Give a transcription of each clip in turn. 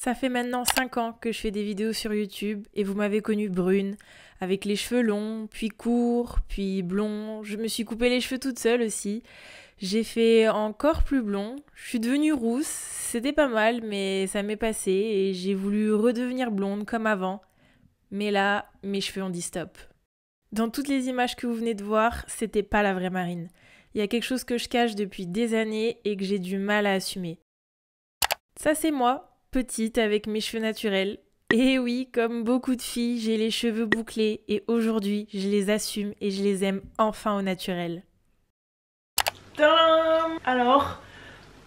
Ça fait maintenant 5 ans que je fais des vidéos sur YouTube et vous m'avez connue brune, avec les cheveux longs, puis courts, puis blonds. Je me suis coupé les cheveux toute seule aussi. J'ai fait encore plus blond. Je suis devenue rousse, c'était pas mal, mais ça m'est passé et j'ai voulu redevenir blonde comme avant. Mais là, mes cheveux ont dit stop. Dans toutes les images que vous venez de voir, c'était pas la vraie Marine. Il y a quelque chose que je cache depuis des années et que j'ai du mal à assumer. Ça c'est moi, petite avec mes cheveux naturels. Et oui, comme beaucoup de filles, j'ai les cheveux bouclés et aujourd'hui, je les assume et je les aime enfin au naturel. Tadam! Alors,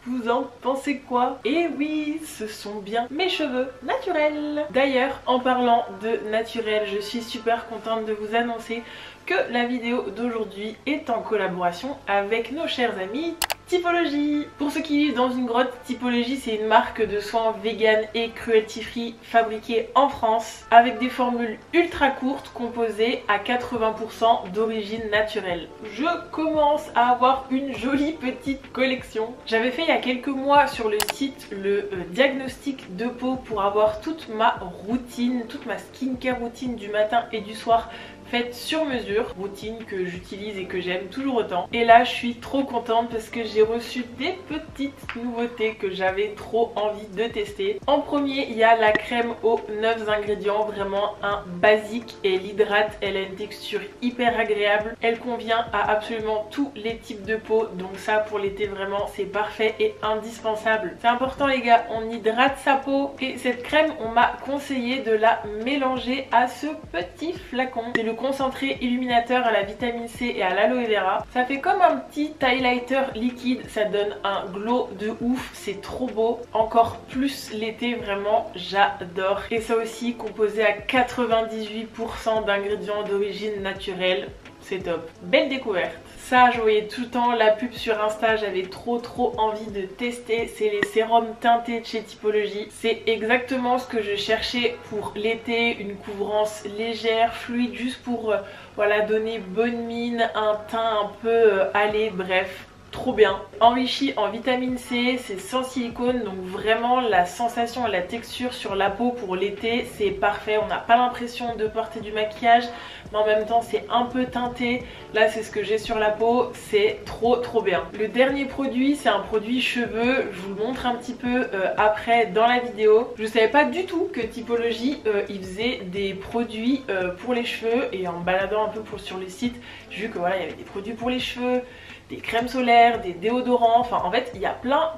vous en pensez quoi? Et oui, ce sont bien mes cheveux naturels. D'ailleurs, en parlant de naturel, je suis super contente de vous annoncer que la vidéo d'aujourd'hui est en collaboration avec nos chers amis Typologie. Pour ceux qui vivent dans une grotte, Typologie c'est une marque de soins vegan et cruelty free fabriquée en France avec des formules ultra courtes composées à 80% d'origine naturelle. Je commence à avoir une jolie petite collection. J'avais fait il y a quelques mois sur le site le diagnostic de peau pour avoir toute ma routine, toute ma skincare routine du matin et du soir faite sur mesure, routine que j'utilise et que j'aime toujours autant. Et là je suis trop contente parce que j'ai reçu des petites nouveautés que j'avais trop envie de tester. En premier il y a la crème aux 9 ingrédients, vraiment un basique, et l'hydrate, elle a une texture hyper agréable, elle convient à absolument tous les types de peau, donc ça pour l'été vraiment c'est parfait et indispensable. C'est important les gars, on hydrate sa peau et cette crème on m'a conseillé de la mélanger à ce petit flacon. C'est le concentré illuminateur à la vitamine C et à l'aloe vera. Ça fait comme un petit highlighter liquide, ça donne un glow de ouf, c'est trop beau. Encore plus l'été, vraiment j'adore. Et ça aussi composé à 98% d'ingrédients d'origine naturelle, c'est top. Belle découverte. Ça, je voyais tout le temps la pub sur Insta, j'avais trop envie de tester. C'est les sérums teintés de chez Typologie. C'est exactement ce que je cherchais pour l'été, une couvrance légère, fluide, juste pour voilà, donner bonne mine, un teint un peu allé, bref. Trop bien. Enrichi en vitamine C, c'est sans silicone, donc vraiment la sensation et la texture sur la peau pour l'été c'est parfait. On n'a pas l'impression de porter du maquillage, mais en même temps c'est un peu teinté. Là c'est ce que j'ai sur la peau, c'est trop bien. Le dernier produit c'est un produit cheveux, je vous le montre un petit peu après dans la vidéo. Je savais pas du tout que Typologie il faisait des produits pour les cheveux, et en me baladant un peu sur le site j'ai vu que voilà il y avait des produits pour les cheveux, des crèmes solaires, des déodorants, enfin en fait il y a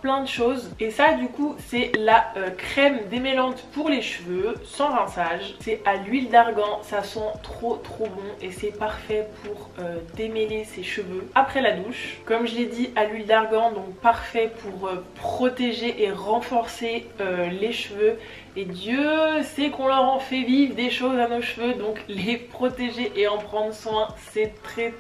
plein de choses. Et ça du coup c'est la crème démêlante pour les cheveux sans rinçage. C'est à l'huile d'argan, ça sent trop bon et c'est parfait pour démêler ses cheveux après la douche. Comme je l'ai dit, à l'huile d'argan, donc parfait pour protéger et renforcer les cheveux. Et Dieu sait qu'on leur en fait vivre des choses à nos cheveux, donc les protéger et en prendre soin c'est très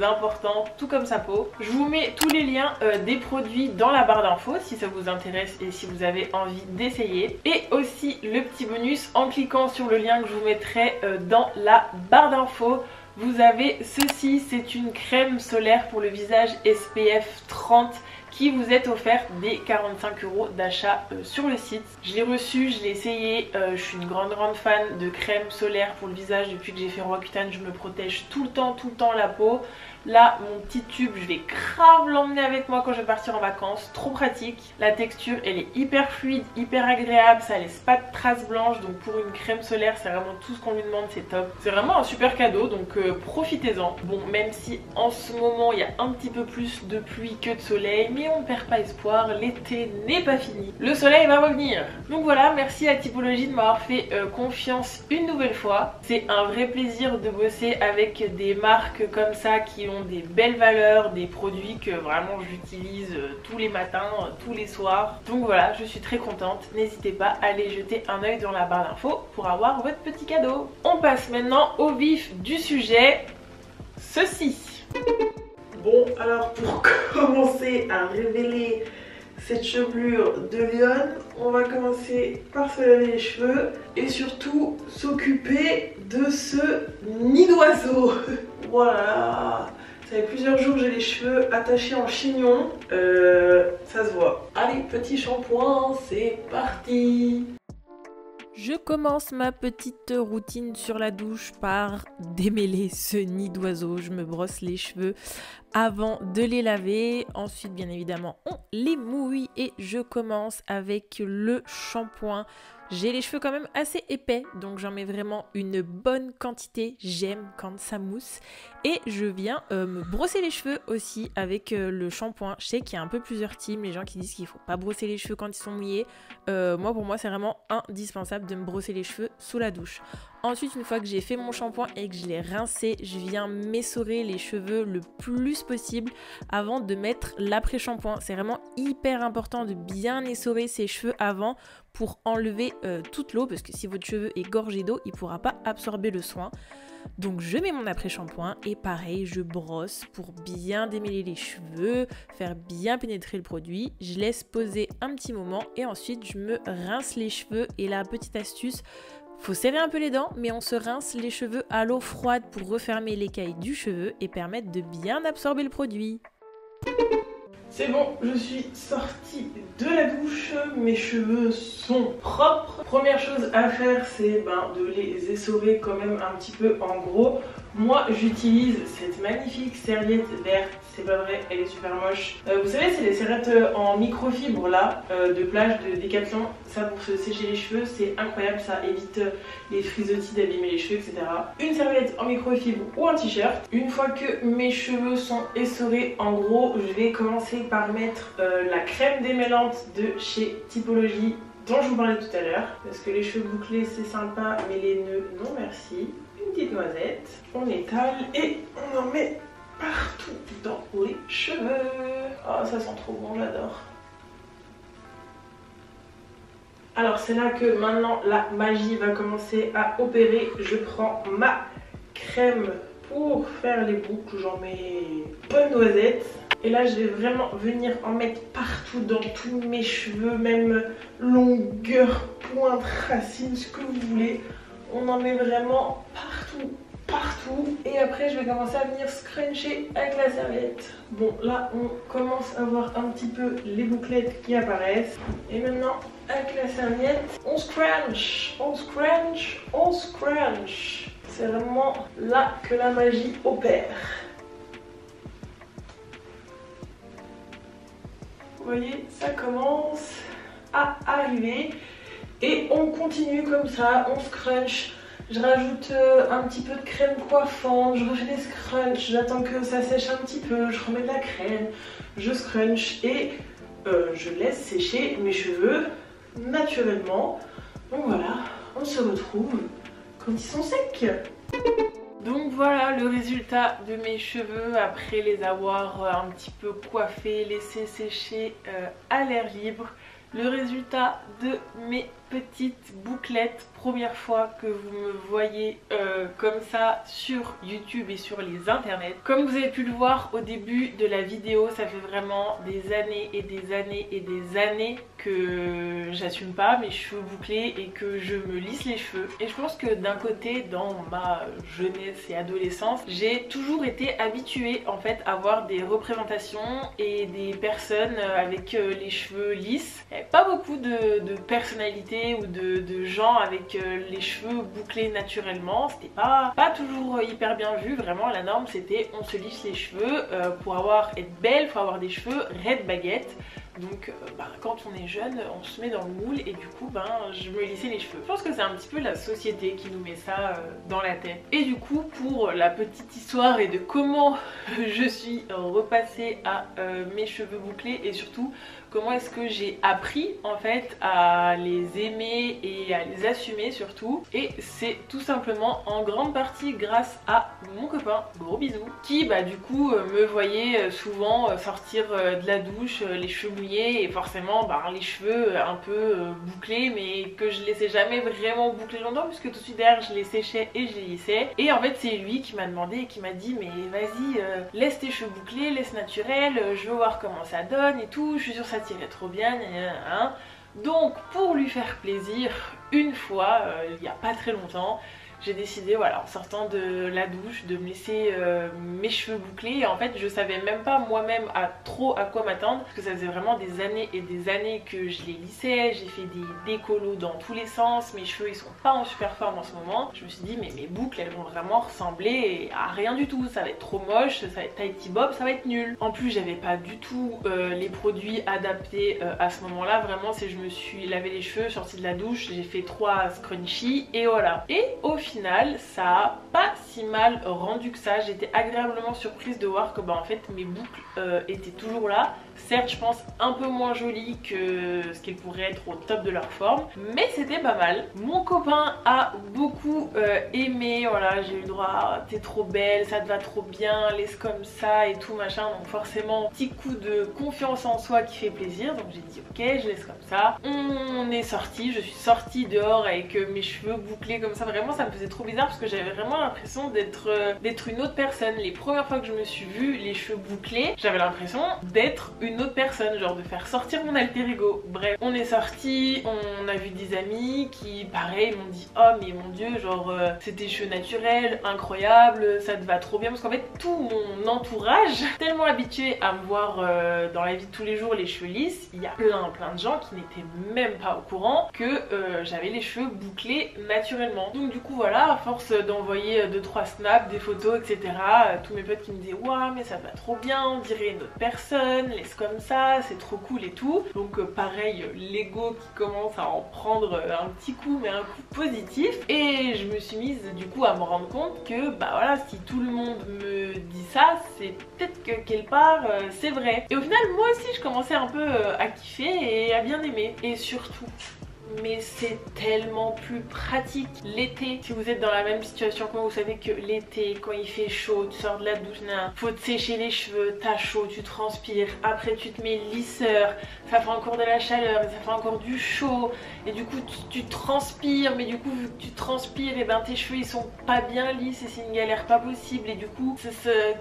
important, tout comme sa peau. Je vous mets tous les liens des produits dans la barre d'infos si ça vous intéresse et si vous avez envie d'essayer. Et aussi le petit bonus, en cliquant sur le lien que je vous mettrai dans la barre d'infos, vous avez ceci, c'est une crème solaire pour le visage SPF 30 qui vous est offert des 45 € d'achat sur le site. Je l'ai reçu, je l'ai essayé, je suis une grande fan de crème solaire pour le visage. Depuis que j'ai fait Roaccutane, je me protège tout le temps la peau. Là, mon petit tube, je vais grave l'emmener avec moi quand je vais partir en vacances. Trop pratique. La texture, elle est hyper fluide, hyper agréable. Ça laisse pas de traces blanches. Donc pour une crème solaire, c'est vraiment tout ce qu'on lui demande. C'est top. C'est vraiment un super cadeau. Donc profitez-en. Bon, même si en ce moment, il y a un petit peu plus de pluie que de soleil. Mais on ne perd pas espoir. L'été n'est pas fini. Le soleil va revenir. Donc voilà, merci à Typologie de m'avoir fait confiance une nouvelle fois. C'est un vrai plaisir de bosser avec des marques comme ça qui ont des belles valeurs, des produits que vraiment j'utilise tous les matins, tous les soirs. Donc voilà, je suis très contente. N'hésitez pas à aller jeter un œil dans la barre d'infos pour avoir votre petit cadeau. On passe maintenant au vif du sujet, ceci. Bon, alors pour commencer à révéler cette chevelure de lionne, on va commencer par se laver les cheveux et surtout s'occuper de ce nid d'oiseau. Voilà. Ça fait plusieurs jours que j'ai les cheveux attachés en chignon, ça se voit. Allez, petit shampoing, c'est parti. Je commence ma petite routine sur la douche par démêler ce nid d'oiseau. Je me brosse les cheveux avant de les laver. Ensuite, bien évidemment, on les mouille et je commence avec le shampoing. J'ai les cheveux quand même assez épais, donc j'en mets vraiment une bonne quantité. J'aime quand ça mousse. Et je viens me brosser les cheveux aussi avec le shampoing. Je sais qu'il y a un peu plusieurs teams, les gens qui disent qu'il ne faut pas brosser les cheveux quand ils sont mouillés. Pour moi, c'est vraiment indispensable de me brosser les cheveux sous la douche. Ensuite, une fois que j'ai fait mon shampoing et que je l'ai rincé, je viens m'essorer les cheveux le plus possible avant de mettre l'après-shampoing. C'est vraiment hyper important de bien essorer ses cheveux avant pour enlever toute l'eau, parce que si votre cheveu est gorgé d'eau, il ne pourra pas absorber le soin. Donc je mets mon après-shampoing et pareil, je brosse pour bien démêler les cheveux, faire bien pénétrer le produit. Je laisse poser un petit moment et ensuite je me rince les cheveux. Et la petite astuce, faut serrer un peu les dents, mais on se rince les cheveux à l'eau froide pour refermer l'écaille du cheveu et permettre de bien absorber le produit. C'est bon, je suis sortie de la douche, mes cheveux sont propres. Première chose à faire, c'est de les essorer quand même un petit peu en gros. Moi, j'utilise cette magnifique serviette verte, c'est pas vrai, elle est super moche. Vous savez, c'est les serviettes en microfibre là, de plage, de Décathlon. Ça, pour se sécher les cheveux, c'est incroyable, ça évite les frisottis d'abîmer les cheveux, etc. Une serviette en microfibre ou un t-shirt. Une fois que mes cheveux sont essorés, en gros, je vais commencer par mettre la crème démêlante de chez Typologie dont je vous parlais tout à l'heure. Parce que les cheveux bouclés, c'est sympa, mais les nœuds, non merci. Une petite noisette, on étale et on en met partout dans les cheveux. Oh, ça sent trop bon, j'adore. Alors c'est là que maintenant la magie va commencer à opérer. Je prends ma crème pour faire les boucles, j'en mets bonne noisette. Et là je vais vraiment venir en mettre partout dans tous mes cheveux, même longueur, pointe, racine, ce que vous voulez. On en met vraiment partout, partout. Et après je vais commencer à venir scruncher avec la serviette. Bon là on commence à voir un petit peu les bouclettes qui apparaissent. Et maintenant avec la serviette, on scrunch, on scrunch, on scrunch. C'est vraiment là que la magie opère. Vous voyez, ça commence à arriver. Et on continue comme ça, on scrunch. Je rajoute un petit peu de crème coiffante, je refais des scrunchs, j'attends que ça sèche un petit peu, je remets de la crème, je scrunch et je laisse sécher mes cheveux naturellement. Donc voilà, on se retrouve quand ils sont secs. Donc voilà le résultat de mes cheveux après les avoir un petit peu coiffés, laissés sécher à l'air libre. Le résultat de mes petites bouclettes, première fois que vous me voyez comme ça sur YouTube et sur les internets. Comme vous avez pu le voir au début de la vidéo, ça fait vraiment des années et des années et des années que j'assume pas mes cheveux bouclés et que je me lisse les cheveux. Et je pense que d'un côté, dans ma jeunesse et adolescence, j'ai toujours été habituée en fait à voir des représentations et des personnes avec les cheveux lisses. Il n'y avait pas beaucoup de personnalités ou de gens avec les cheveux bouclés naturellement. C'était pas toujours hyper bien vu. Vraiment la norme c'était on se lisse les cheveux pour être belle, faut avoir des cheveux raides baguettes. Donc quand on est jeune, on se met dans le moule et du coup je me lissais les cheveux. Je pense que c'est un petit peu la société qui nous met ça dans la tête. Et du coup pour la petite histoire et de comment je suis repassée à mes cheveux bouclés et surtout comment est-ce que j'ai appris en fait à les aimer et à les assumer surtout. Et c'est tout simplement en grande partie grâce à mon copain, gros bisous, qui du coup me voyait souvent sortir de la douche les cheveux mouillés et forcément les cheveux un peu bouclés, mais que je laissais jamais vraiment boucler longtemps puisque tout de suite derrière je les séchais et je les lissais. Et en fait c'est lui qui m'a demandé et qui m'a dit mais vas-y laisse tes cheveux bouclés, laisse naturel, je veux voir comment ça donne et tout, je suis sûre que ça t'irait trop bien, Donc pour lui faire plaisir, une fois, il n'y a pas très longtemps, j'ai décidé, voilà, en sortant de la douche, de me laisser mes cheveux bouclés. Et en fait je savais même pas moi-même trop à quoi m'attendre, parce que ça faisait vraiment des années et des années que je les lissais, j'ai fait des décollos dans tous les sens, mes cheveux ils sont pas en super forme en ce moment. Je me suis dit mais mes boucles elles vont vraiment ressembler à rien du tout, ça va être trop moche, ça va être tighty bob, ça va être nul. En plus j'avais pas du tout les produits adaptés à ce moment là, vraiment c'est je me suis lavé les cheveux, sortie de la douche, j'ai fait 3 scrunchies et voilà. Et au final ça a pas si mal rendu que ça, j'étais agréablement surprise de voir que bah en fait mes boucles étaient toujours là. Certes je pense un peu moins jolies que ce qu'elles pourraient être au top de leur forme, mais c'était pas mal. Mon copain a beaucoup aimé, voilà, j'ai eu le droit à t'es trop belle, ça te va trop bien, laisse comme ça et tout machin, donc forcément petit coup de confiance en soi qui fait plaisir, donc j'ai dit ok je laisse comme ça. On est sorti, je suis sortie dehors avec mes cheveux bouclés comme ça, vraiment ça me faisait trop bizarre parce que j'avais vraiment l'impression d'être une autre personne. Les premières fois que je me suis vue les cheveux bouclés, j'avais l'impression d'être une autre personne, genre de faire sortir mon alter ego. Bref, on est sorti, on a vu des amis qui pareil m'ont dit oh mais mon dieu genre c'est tes cheveux naturels, incroyable, ça te va trop bien, parce qu'en fait tout mon entourage tellement habitué à me voir dans la vie de tous les jours les cheveux lisses, il y a plein de gens qui n'étaient même pas au courant que j'avais les cheveux bouclés naturellement. Donc du coup voilà, à force d'envoyer 2-3 snaps, des photos etc, tous mes potes qui me disaient waouh mais ça te va trop bien, on dirait une autre personne, laisse comme ça, c'est trop cool et tout. Donc pareil, l'ego qui commence à en prendre un petit coup, mais un coup positif. Et je me suis mise du coup à me rendre compte que bah voilà, si tout le monde me dit ça, c'est peut-être que quelque part c'est vrai. Et au final moi aussi je commençais un peu à kiffer et à bien aimer. Et surtout, mais c'est tellement plus pratique l'été. Si vous êtes dans la même situation que moi, vous savez que l'été quand il fait chaud, tu sors de la douche, faut te sécher les cheveux, t'as chaud, tu transpires, après tu te mets lisseur, ça fait encore de la chaleur, ça fait encore du chaud et du coup tu transpires, mais du coup vu que tu transpires et ben tes cheveux ils sont pas bien lisses et c'est une galère pas possible et du coup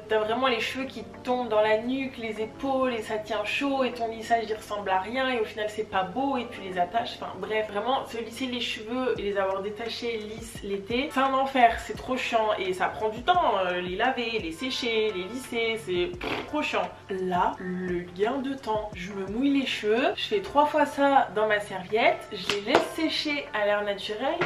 t'as vraiment les cheveux qui tombent dans la nuque, les épaules et ça tient chaud et ton lissage il ressemble à rien et au final c'est pas beau et tu les attaches, enfin bref. Vraiment se lisser les cheveux et les avoir détachés lisses l'été c'est un enfer, c'est trop chiant et ça prend du temps, les laver, les sécher, les lisser, c'est trop chiant. Là le gain de temps, je me mouille les cheveux, je fais 3 fois ça dans ma serviette, je les laisse sécher à l'air naturel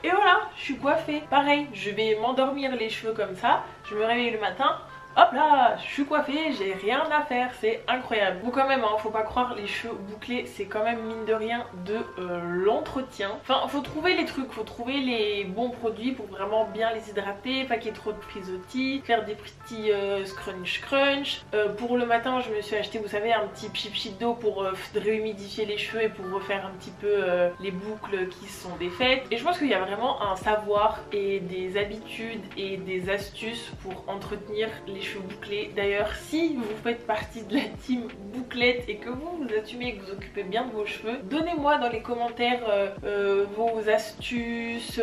et voilà, je suis coiffée. Pareil, je vais m'endormir les cheveux comme ça, je me réveille le matin, hop là, je suis coiffée, j'ai rien à faire, c'est incroyable. Bon quand même, hein, faut pas croire, les cheveux bouclés c'est quand même mine de rien de l'entretien. Enfin faut trouver les trucs, faut trouver les bons produits pour vraiment bien les hydrater, pas qu'il y ait trop de frisottis, faire des petits crunch. Pour le matin je me suis acheté, vous savez, un petit pchit d'eau pour réhumidifier les cheveux et pour refaire un petit peu les boucles qui sont défaites. Et je pense qu'il y a vraiment un savoir et des habitudes et des astuces pour entretenir les cheveux bouclés. D'ailleurs si vous faites partie de la team bouclette et que vous assumez et que vous occupez bien de vos cheveux, donnez-moi dans les commentaires vos astuces,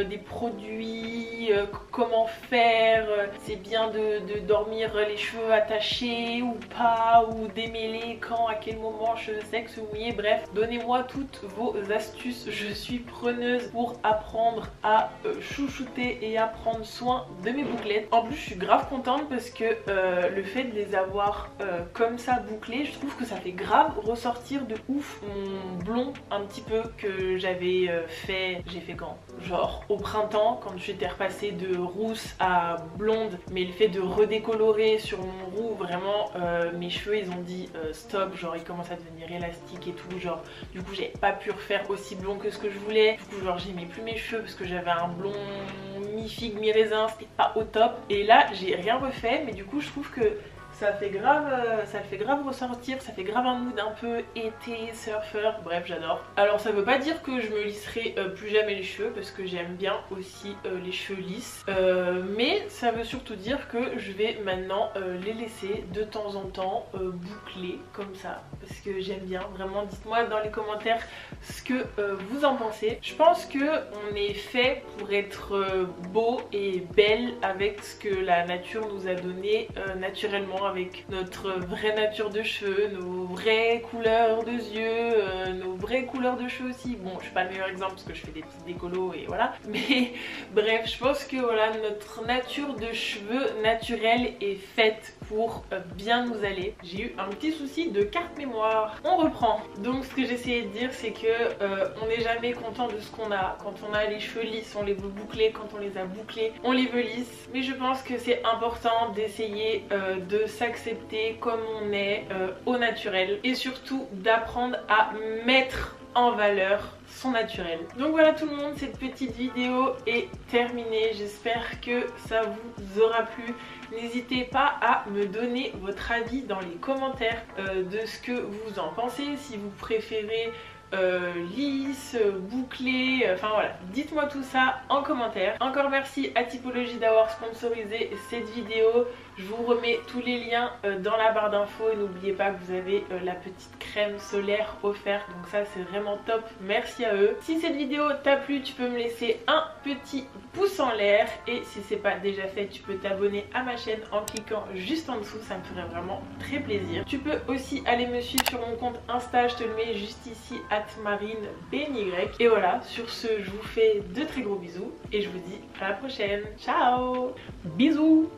des produits, comment faire, c'est bien de dormir les cheveux attachés ou pas, ou démêler quand, à quel moment, cheveux secs ou mouillés, bref donnez-moi toutes vos astuces, je suis preneuse pour apprendre à chouchouter et à prendre soin de mes bouclettes. En plus je suis grave contente parce que le fait de les avoir comme ça bouclés, je trouve que ça fait grave ressortir de ouf mon blond un petit peu que j'avais fait, j'ai fait quand? Genre au printemps quand j'étais repassée de rousse à blonde, mais le fait de redécolorer sur mon roux, vraiment mes cheveux ils ont dit stop, genre ils commencent à devenir élastiques et tout, genre du coup j'avais pas pu refaire aussi blond que ce que je voulais, du coup genre j'aimais plus mes cheveux parce que j'avais un blond mi-figue mi-raisin, c'était pas au top et là j'ai rien refait, mais du coup je trouve que ça fait grave, ça le fait grave ressortir, ça fait grave un mood un peu été, surfeur, bref j'adore. Alors ça veut pas dire que je me lisserai plus jamais les cheveux parce que j'aime bien aussi les cheveux lisses, mais ça veut surtout dire que je vais maintenant les laisser de temps en temps bouclés comme ça parce que j'aime bien, vraiment dites-moi dans les commentaires ce que vous en pensez. Je pense que on est fait pour être beau et belle avec ce que la nature nous a donné naturellement, avec notre vraie nature de cheveux, nos vraies couleurs de yeux, nos vraies couleurs de cheveux aussi. Bon, je suis pas le meilleur exemple parce que je fais des petites décolos et voilà, mais bref, je pense que voilà, notre nature de cheveux naturelle est faite pour bien nous aller. J'ai eu un petit souci de carte mémoire. On reprend. Donc ce que j'essayais de dire, c'est que on n'est jamais content de ce qu'on a. Quand on a les cheveux lisses, on les veut boucler. Quand on les a bouclés, on les veut lisses. Mais je pense que c'est important d'essayer de s'accepter comme on est au naturel. Et surtout d'apprendre à mettre en valeur son naturel. Donc voilà tout le monde, cette petite vidéo est terminée. J'espère que ça vous aura plu. N'hésitez pas à me donner votre avis dans les commentaires de ce que vous en pensez. Si vous préférez lisse, bouclée, enfin voilà, dites-moi tout ça en commentaire. Encore merci à Typologie d'avoir sponsorisé cette vidéo. Je vous remets tous les liens dans la barre d'infos et n'oubliez pas que vous avez la petite crème solaire offerte, donc ça c'est vraiment top, merci à eux. Si cette vidéo t'a plu, tu peux me laisser un petit pouce en l'air et si c'est pas déjà fait, tu peux t'abonner à ma chaîne en cliquant juste en dessous, ça me ferait vraiment très plaisir. Tu peux aussi aller me suivre sur mon compte Insta, je te le mets juste ici, @marineBNY. Et voilà, sur ce, je vous fais de très gros bisous et je vous dis à la prochaine. Ciao, bisous.